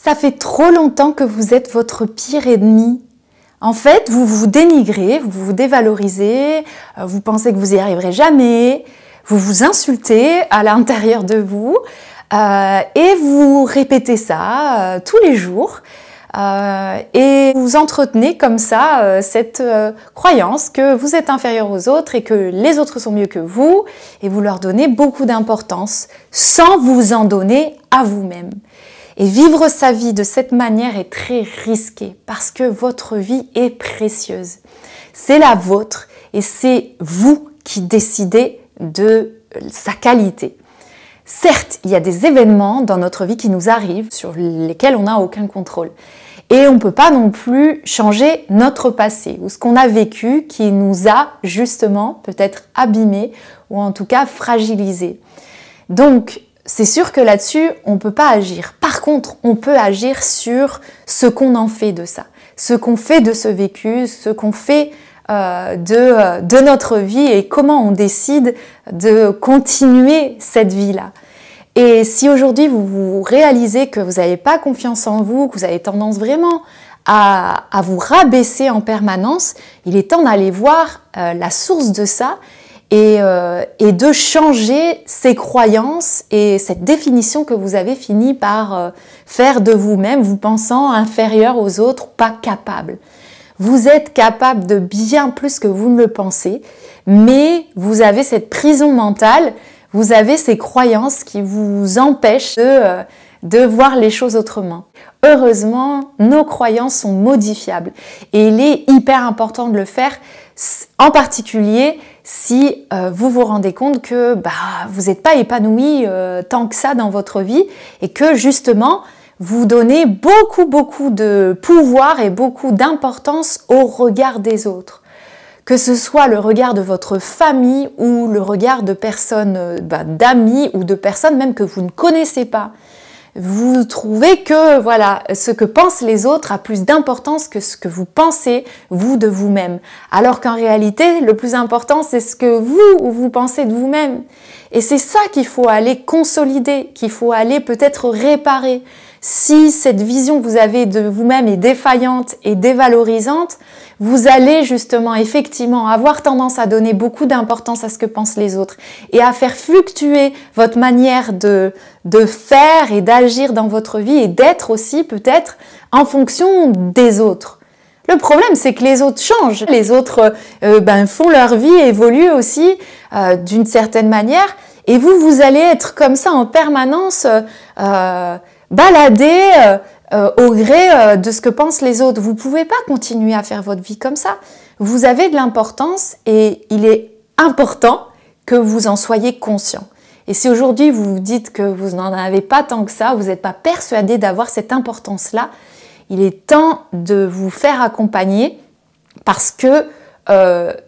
Ça fait trop longtemps que vous êtes votre pire ennemi. En fait, vous vous dénigrez, vous vous dévalorisez, vous pensez que vous n'y arriverez jamais, vous vous insultez à l'intérieur de vous et vous répétez ça tous les jours et vous entretenez comme ça cette croyance que vous êtes inférieur aux autres et que les autres sont mieux que vous et vous leur donnez beaucoup d'importance sans vous en donner à vous-même. Et vivre sa vie de cette manière est très risqué parce que votre vie est précieuse. C'est la vôtre et c'est vous qui décidez de sa qualité. Certes, il y a des événements dans notre vie qui nous arrivent sur lesquels on n'a aucun contrôle. Et on ne peut pas non plus changer notre passé ou ce qu'on a vécu qui nous a justement peut-être abîmés ou en tout cas fragilisés. Donc, c'est sûr que là-dessus, on ne peut pas agir. Par contre, on peut agir sur ce qu'on en fait de ça, ce qu'on fait de ce vécu, ce qu'on fait de notre vie et comment on décide de continuer cette vie-là. Et si aujourd'hui vous réalisez que vous n'avez pas confiance en vous, que vous avez tendance vraiment à vous rabaisser en permanence, il est temps d'aller voir la source de ça et de changer ces croyances et cette définition que vous avez fini par faire de vous-même, vous pensant inférieur aux autres, pas capable. Vous êtes capable de bien plus que vous ne le pensez, mais vous avez cette prison mentale, vous avez ces croyances qui vous empêchent de voir les choses autrement. Heureusement, nos croyances sont modifiables et il est hyper important de le faire, en particulier si vous vous rendez compte que vous n'êtes pas épanoui tant que ça dans votre vie et que justement vous donnez beaucoup de pouvoir et beaucoup d'importance au regard des autres. Que ce soit le regard de votre famille ou le regard de personnes, d'amis ou de personnes même que vous ne connaissez pas. Vous trouvez que voilà, ce que pensent les autres a plus d'importance que ce que vous pensez, vous, de vous-même. Alors qu'en réalité, le plus important, c'est ce que vous pensez de vous-même. Et c'est ça qu'il faut aller consolider, qu'il faut aller peut-être réparer. Si cette vision que vous avez de vous-même est défaillante et dévalorisante, vous allez justement effectivement avoir tendance à donner beaucoup d'importance à ce que pensent les autres et à faire fluctuer votre manière de faire et d'agir dans votre vie et d'être aussi peut-être en fonction des autres. Le problème, c'est que les autres changent. Les autres font leur vie, évoluent aussi d'une certaine manière et vous allez être comme ça en permanence baladé au gré de ce que pensent les autres. Vous ne pouvez pas continuer à faire votre vie comme ça. Vous avez de l'importance et il est important que vous en soyez conscient. Et si aujourd'hui vous vous dites que vous n'en avez pas tant que ça, vous n'êtes pas persuadé d'avoir cette importance-là, il est temps de vous faire accompagner parce que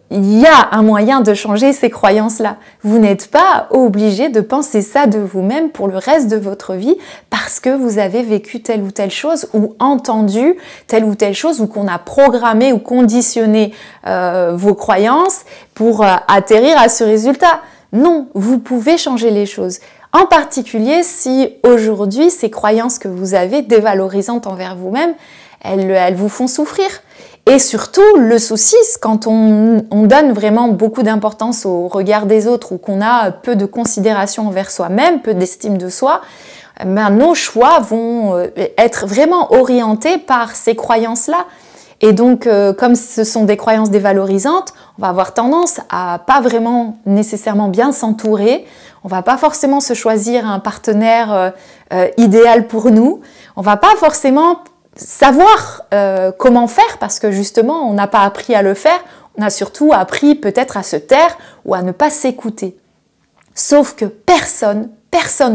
il y a un moyen de changer ces croyances-là. Vous n'êtes pas obligé de penser ça de vous-même pour le reste de votre vie parce que vous avez vécu telle ou telle chose ou entendu telle ou telle chose ou qu'on a programmé ou conditionné vos croyances pour atterrir à ce résultat. Non, vous pouvez changer les choses. En particulier si aujourd'hui ces croyances que vous avez dévalorisantes envers vous-même, elles vous font souffrir. Et surtout, le souci, quand on donne vraiment beaucoup d'importance au regard des autres ou qu'on a peu de considération envers soi-même, peu d'estime de soi, nos choix vont être vraiment orientés par ces croyances-là. Et donc, comme ce sont des croyances dévalorisantes, on va avoir tendance à pas vraiment nécessairement bien s'entourer. On va pas forcément se choisir un partenaire idéal pour nous. On va pas forcément savoir comment faire parce que justement on n'a pas appris à le faire, on a surtout appris peut-être à se taire ou à ne pas s'écouter. Sauf que personne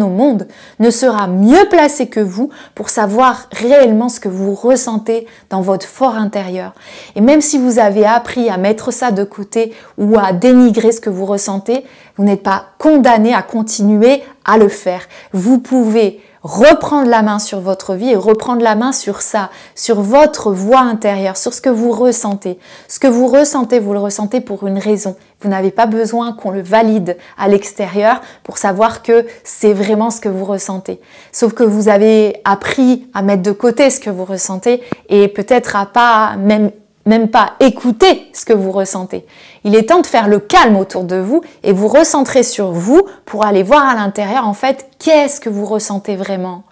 au monde ne sera mieux placé que vous pour savoir réellement ce que vous ressentez dans votre fort intérieur. Et même si vous avez appris à mettre ça de côté ou à dénigrer ce que vous ressentez, vous n'êtes pas condamné à continuer à le faire. Vous pouvez reprendre la main sur votre vie et reprendre la main sur ça, sur votre voix intérieure, sur ce que vous ressentez. Ce que vous ressentez, vous le ressentez pour une raison. Vous n'avez pas besoin qu'on le valide à l'extérieur pour savoir que c'est vraiment ce que vous ressentez. Sauf que vous avez appris à mettre de côté ce que vous ressentez et peut-être à pas même pas écouter ce que vous ressentez. Il est temps de faire le calme autour de vous et vous recentrer sur vous pour aller voir à l'intérieur, en fait, qu'est-ce que vous ressentez vraiment.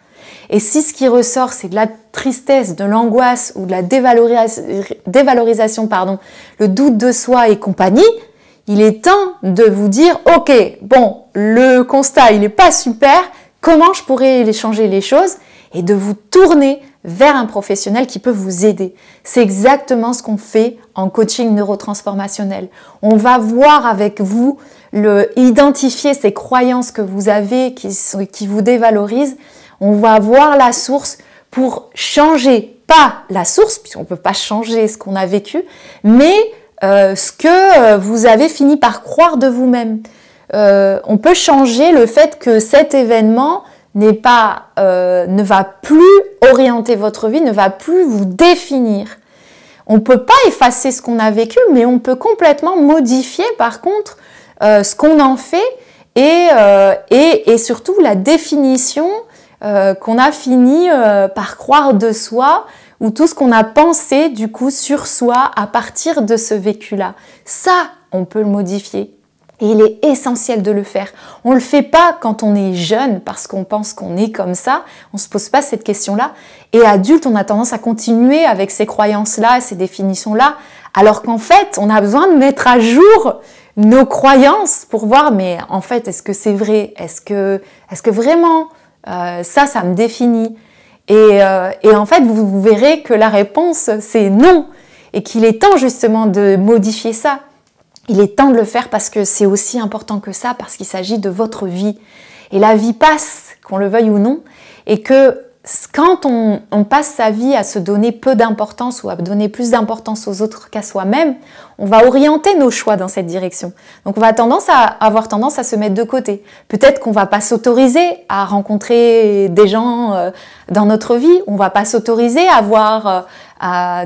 Et si ce qui ressort, c'est de la tristesse, de l'angoisse ou de la dévalorisation, le doute de soi et compagnie, il est temps de vous dire, ok, bon, le constat, il n'est pas super, comment je pourrais changer les choses et de vous tourner vers un professionnel qui peut vous aider. C'est exactement ce qu'on fait en coaching neurotransformationnel. On va voir avec vous, identifier ces croyances que vous avez qui vous dévalorisent. On va voir la source pour changer, pas la source, puisqu'on ne peut pas changer ce qu'on a vécu, mais ce que vous avez fini par croire de vous-même. On peut changer le fait que cet événement ne va plus orienter votre vie, ne va plus vous définir. On ne peut pas effacer ce qu'on a vécu, mais on peut complètement modifier par contre ce qu'on en fait et surtout la définition qu'on a fini par croire de soi ou tout ce qu'on a pensé du coup sur soi à partir de ce vécu-là. Ça, on peut le modifier. Et il est essentiel de le faire. On ne le fait pas quand on est jeune parce qu'on pense qu'on est comme ça. On ne se pose pas cette question-là. Et adulte, on a tendance à continuer avec ces croyances-là, ces définitions-là. Alors qu'en fait, on a besoin de mettre à jour nos croyances pour voir, mais en fait, est-ce que c'est vrai? Est-ce que vraiment ça me définit? Et en fait, vous verrez que la réponse, c'est non. Et qu'il est temps justement de modifier ça. Il est temps de le faire parce que c'est aussi important que ça, parce qu'il s'agit de votre vie. Et la vie passe, qu'on le veuille ou non, et que quand on passe sa vie à se donner peu d'importance ou à donner plus d'importance aux autres qu'à soi-même, on va orienter nos choix dans cette direction. Donc on va avoir tendance à se mettre de côté. Peut-être qu'on ne va pas s'autoriser à rencontrer des gens dans notre vie, on ne va pas s'autoriser à avoir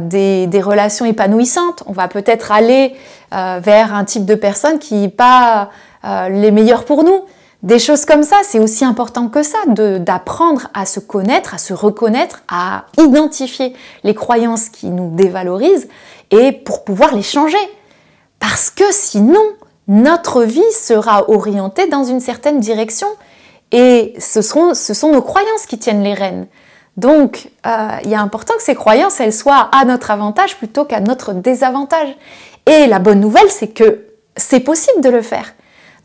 des relations épanouissantes, on va peut-être aller vers un type de personne qui n'est pas les meilleurs pour nous. Des choses comme ça, c'est aussi important que ça, d'apprendre à se connaître, à se reconnaître, à identifier les croyances qui nous dévalorisent et pour pouvoir les changer. Parce que sinon, notre vie sera orientée dans une certaine direction et ce sont nos croyances qui tiennent les rênes. Donc, il est important que ces croyances, elles soient à notre avantage plutôt qu'à notre désavantage. Et la bonne nouvelle, c'est que c'est possible de le faire.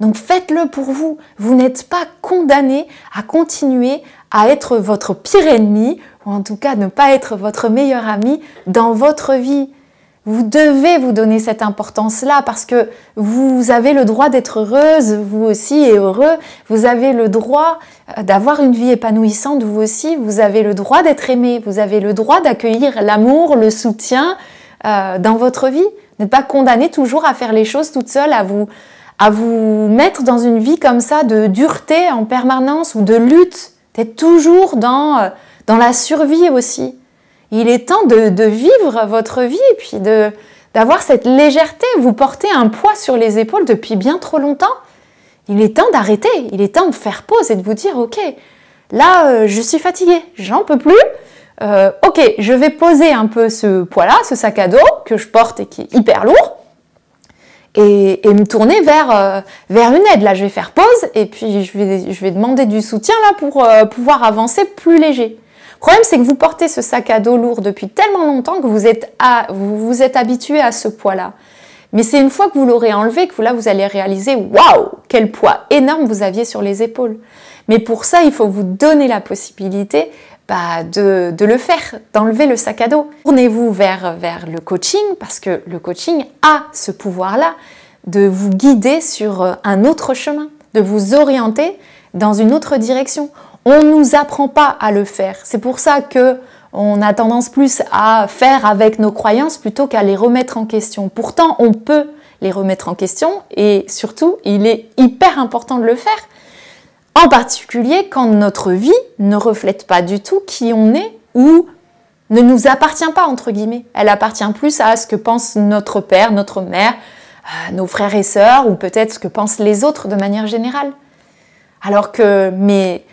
Donc faites-le pour vous. Vous n'êtes pas condamné à continuer à être votre pire ennemi, ou en tout cas ne pas être votre meilleur ami dans votre vie. Vous devez vous donner cette importance-là parce que vous avez le droit d'être heureuse, vous aussi, et heureux. Vous avez le droit d'avoir une vie épanouissante, vous aussi. Vous avez le droit d'être aimé. Vous avez le droit d'accueillir l'amour, le soutien dans votre vie. Vous n'êtes pas condamné toujours à faire les choses toute seule, à vous mettre dans une vie comme ça de dureté en permanence ou de lutte, d'être toujours dans la survie aussi. Il est temps de vivre votre vie et puis d'avoir cette légèreté. Vous portez un poids sur les épaules depuis bien trop longtemps. Il est temps d'arrêter, il est temps de faire pause et de vous dire « Ok, là je suis fatiguée, j'en peux plus. Ok, je vais poser un peu ce poids-là, ce sac à dos que je porte et qui est hyper lourd. » Et me tourner vers une aide. Là, je vais faire pause et puis je vais demander du soutien là pour pouvoir avancer plus léger. Le problème, c'est que vous portez ce sac à dos lourd depuis tellement longtemps que vous vous êtes habitué à ce poids-là. Mais c'est une fois que vous l'aurez enlevé que vous allez réaliser « Waouh, quel poids énorme vous aviez sur les épaules !» Mais pour ça, il faut vous donner la possibilité de le faire, d'enlever le sac à dos. Tournez-vous vers le coaching parce que le coaching a ce pouvoir-là de vous guider sur un autre chemin, de vous orienter dans une autre direction. On ne nous apprend pas à le faire. C'est pour ça qu'on a tendance plus à faire avec nos croyances plutôt qu'à les remettre en question. Pourtant, on peut les remettre en question et surtout, il est hyper important de le faire. En particulier quand notre vie ne reflète pas du tout qui on est ou ne nous appartient pas, entre guillemets. Elle appartient plus à ce que pense notre père, notre mère, nos frères et sœurs ou peut-être ce que pensent les autres de manière générale. Alors que, mais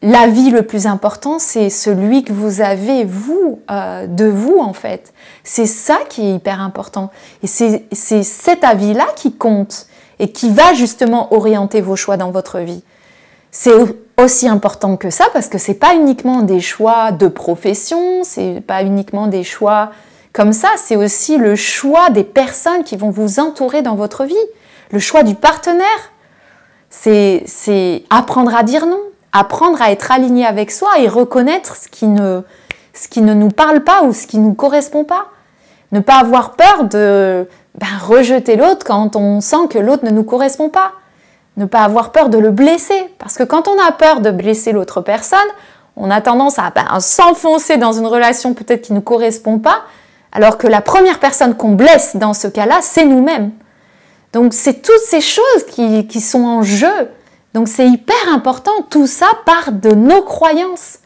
la vie le plus important, c'est celui que vous avez, vous, de vous en fait. C'est ça qui est hyper important. Et c'est cet avis-là qui compte et qui va justement orienter vos choix dans votre vie. C'est aussi important que ça parce que c'est pas uniquement des choix de profession, c'est pas uniquement des choix comme ça, c'est aussi le choix des personnes qui vont vous entourer dans votre vie, le choix du partenaire. C'est apprendre à dire non, apprendre à être aligné avec soi et reconnaître ce qui ne nous parle pas ou ce qui ne nous correspond pas. Ne pas avoir peur de rejeter l'autre quand on sent que l'autre ne nous correspond pas. Ne pas avoir peur de le blesser. Parce que quand on a peur de blesser l'autre personne, on a tendance à s'enfoncer dans une relation peut-être qui ne nous correspond pas, alors que la première personne qu'on blesse dans ce cas-là, c'est nous-mêmes. Donc c'est toutes ces choses qui sont en jeu. Donc c'est hyper important, tout ça part de nos croyances.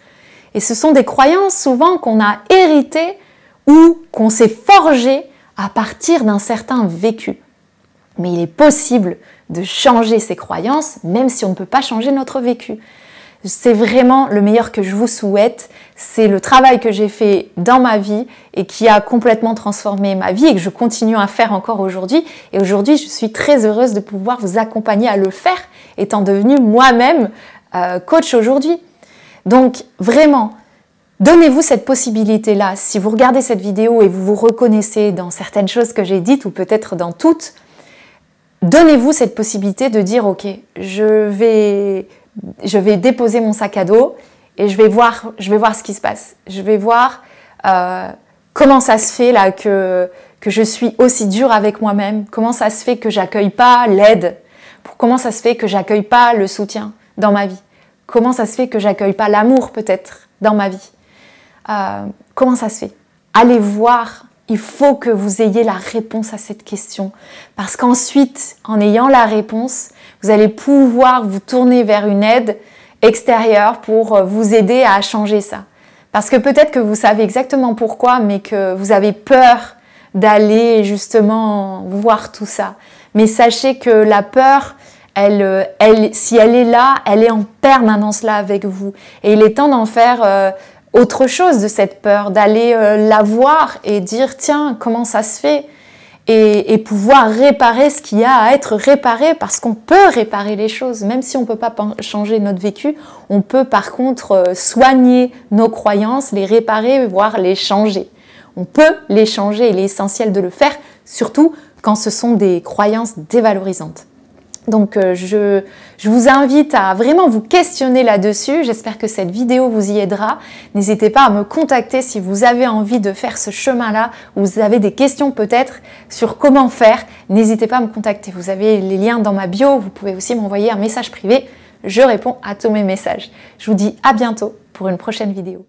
Et ce sont des croyances souvent qu'on a héritées ou qu'on s'est forgées à partir d'un certain vécu. Mais il est possible de changer ces croyances, même si on ne peut pas changer notre vécu. C'est vraiment le meilleur que je vous souhaite. C'est le travail que j'ai fait dans ma vie et qui a complètement transformé ma vie et que je continue à faire encore aujourd'hui. Et aujourd'hui, je suis très heureuse de pouvoir vous accompagner à le faire, étant devenue moi-même coach aujourd'hui. Donc vraiment, donnez-vous cette possibilité-là. Si vous regardez cette vidéo et vous vous reconnaissez dans certaines choses que j'ai dites ou peut-être dans toutes, donnez-vous cette possibilité de dire « Ok, je vais déposer mon sac à dos et je vais voir ce qui se passe. Je vais voir comment ça se fait là que je suis aussi dure avec moi-même. Comment ça se fait que j'accueille pas l'aide. Comment ça se fait que j'accueille pas le soutien dans ma vie. Comment ça se fait que j'accueille pas l'amour peut-être dans ma vie. Comment ça se fait? Allez voir. Il faut que vous ayez la réponse à cette question. Parce qu'ensuite, en ayant la réponse, vous allez pouvoir vous tourner vers une aide extérieure pour vous aider à changer ça. Parce que peut-être que vous savez exactement pourquoi, mais que vous avez peur d'aller justement voir tout ça. Mais sachez que la peur, si elle est là, elle est en permanence là avec vous. Et il est temps d'en faire autre chose de cette peur, d'aller la voir et dire tiens, comment ça se fait et pouvoir réparer ce qu'il y a à être réparé parce qu'on peut réparer les choses, même si on ne peut pas changer notre vécu, on peut par contre soigner nos croyances, les réparer, voire les changer. On peut les changer et il est essentiel de le faire, surtout quand ce sont des croyances dévalorisantes. Donc je vous invite à vraiment vous questionner là-dessus. J'espère que cette vidéo vous y aidera. N'hésitez pas à me contacter si vous avez envie de faire ce chemin-là ou vous avez des questions peut-être sur comment faire. N'hésitez pas à me contacter. Vous avez les liens dans ma bio. Vous pouvez aussi m'envoyer un message privé. Je réponds à tous mes messages. Je vous dis à bientôt pour une prochaine vidéo.